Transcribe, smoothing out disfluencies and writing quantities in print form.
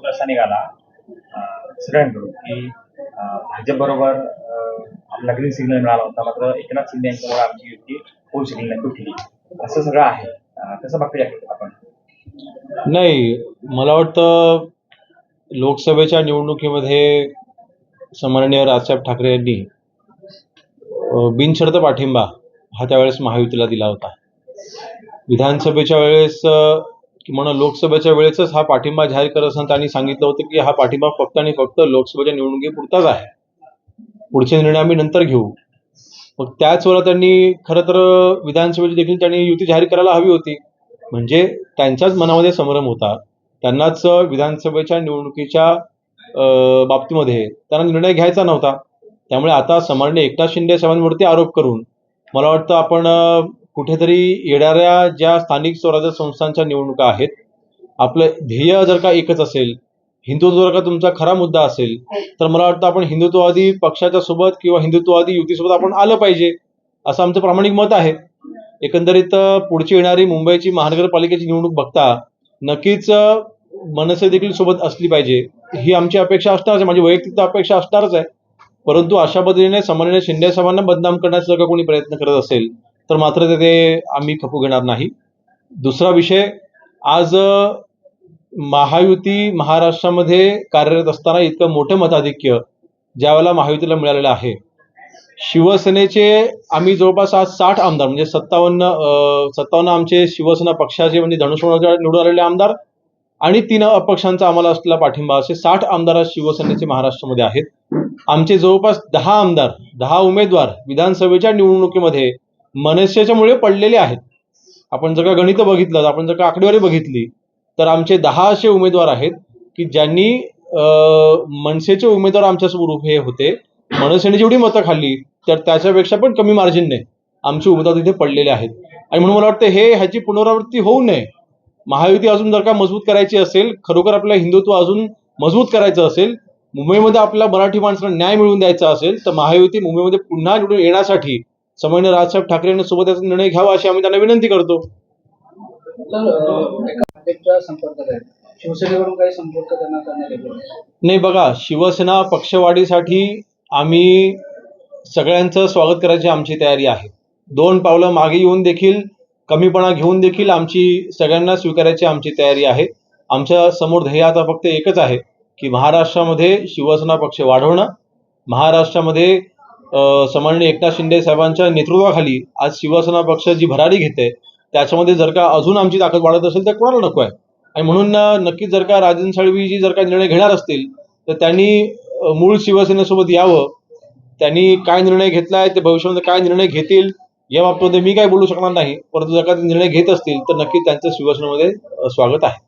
असा निघाला सगळ्यांकडून की भाजप बरोबर आपला ग्रीन सिग्नल मिळाला होता, मात्र एकनाथ शिंदे यांच्यामुळे आमची युती होऊ शकली नाही, तुटली, असं सगळं आहे. कसं बघता येईल आपण? नाही, मला वाटतं लोकसभेच्या निवडणुकीमध्ये सन्माननीय राजसाहेब ठाकरे यांनी बिनशर्त पाठिंबा हा त्यावेळेस महायुतीला दिला होता. विधानसभेच्या वेळेस किंवा लोकसभेच्या वेळेसच हा पाठिंबा जाहीर करत असताना त्यांनी सांगितलं होतं की हा पाठिंबा फक्त आणि फक्त लोकसभेच्या निवडणुकीपुरताच आहे, पुढचे निर्णय आम्ही नंतर घेऊ. मग त्याच वेळेला त्यांनी खरं तर विधानसभेची देखील त्यांनी युती जाहीर करायला हवी होती. म्हणजे त्यांच्याच मनामध्ये संभ्रम होता, त्यांनाच विधानसभेच्या निवडणुकीच्या बाबतीमध्ये त्यांना निर्णय घ्यायचा नव्हता. त्यामुळे आता सन्माननीय एकनाथ शिंदे साहेबांवरती आरोप करून मला वाटतं आपण कुठेतरी येणाऱ्या ज्या स्थानिक स्वराज्य संस्थांच्या निवडणुका आहेत, आपलं ध्येय जर का एकच असेल, हिंदुत्व जर का तुमचा खरा मुद्दा असेल, तर मला वाटतं आपण हिंदुत्ववादी पक्षाच्या सोबत किंवा हिंदुत्ववादी युतीसोबत आपण आलं पाहिजे, असं आमचं प्रामाणिक मत आहे. एकंदरीत पुढची येणारी मुंबईची महानगरपालिकेची निवडणूक बघता नक्कीच मनसे देखील सोबत असली पाहिजे, ही आमची अपेक्षा असणारच आहे, माझी वैयक्तिक अपेक्षा असणारच आहे. परंतु अशा पद्धतीने सन्माननीय शिंदे साहेबांना बदनाम करण्याचा जर का कोणी प्रयत्न करत असेल तर मात्र ते आम्ही खपू घेणार नाही. दुसरा विषय, आज महायुती महाराष्ट्रामध्ये कार्यरत असताना इतकं मोठं मताधिक्य ज्या वेळेला महायुतीला मिळालेलं आहे, शिवसेनेचे आम्ही जवळपास आज 60 आमदार म्हणजे 57 आमचे शिवसेना पक्षाचे म्हणजे धनुष्यबाणाच्या निवडून आलेले आमदार आणि 3 अपक्षांचा आम्हाला असलेला पाठिंबा, असे 60 आमदार शिवसेनेचे महाराष्ट्रामध्ये आहेत. आमचे जवळपास 10 आमदार 10 उमेदवार विधानसभेच्या निवडणुकीमध्ये मनसेच्यामुळे पडलेले आहेत. आपण जर का गणित बघितलं, आपण जर का आकडेवारी बघितली तर आमचे 10 असे उमेदवार आहेत की ज्यांनी मनसेचे उमेदवार आमच्यासमोर उभे होते, मनसेने जेवढी मतं खाल्ली तर त्याच्यापेक्षा पण कमी मार्जिनने आमचे उमेदवार तिथे पडलेले आहेत. आणि म्हणून मला वाटतं ह्याची पुनरावृत्ती होऊ नये. महायुती अजून जर का मजबूत करायची असेल, खरोखर आपलं हिंदुत्व अजून मजबूत करायचं असेल, मुंबईमध्ये आपल्या मराठी माणसाला न्याय मिळवून द्यायचा असेल, तर महायुती मुंबईमध्ये पुन्हा निवडून येण्यासाठी सन्माननीय राजसाहेब ठाकरे यांनी सोबत याचा निर्णय घ्यावा अशी आम्ही त्यांना विनंती करतो. शिवसेनेकडून काही संपर्क नाही, बघा, शिवसेना पक्षवाढीसाठी आम्ही सगळ्यांचं स्वागत करायची आमची तयारी आहे. 2 पावलं मागे येऊन देखील, कमीपणा घेऊन देखील आमची सगळ्यांना स्वीकारायची आमची तयारी आहे. आमच्या समोर ध्येय आता फक्त एकच आहे की महाराष्ट्रामध्ये शिवसेना पक्ष वाढवणं, महाराष्ट्रामध्ये सन्माननीय एकनाथ शिंदे साहेबांच्या नेतृत्वाखाली आज शिवसेना पक्ष जी भरारी घेते त्याच्यामध्ये जर का अजून आमची ताकद वाढत असेल तर कोणाला नको आहे. आणि म्हणून नक्कीच जर का राजन साळवीजी जर का निर्णय घेणार असतील तर त्यांनी मूळ शिवसेनेसोबत यावं. त्यांनी काय निर्णय घेतला आहे, ते भविष्यामध्ये काय निर्णय घेतील या बाबतीमध्ये मी काय बोलू शकणार नाही, परंतु जर का ते निर्णय घेत असतील तर नक्कीच त्यांचं शिवसेनेमध्ये स्वागत आहे.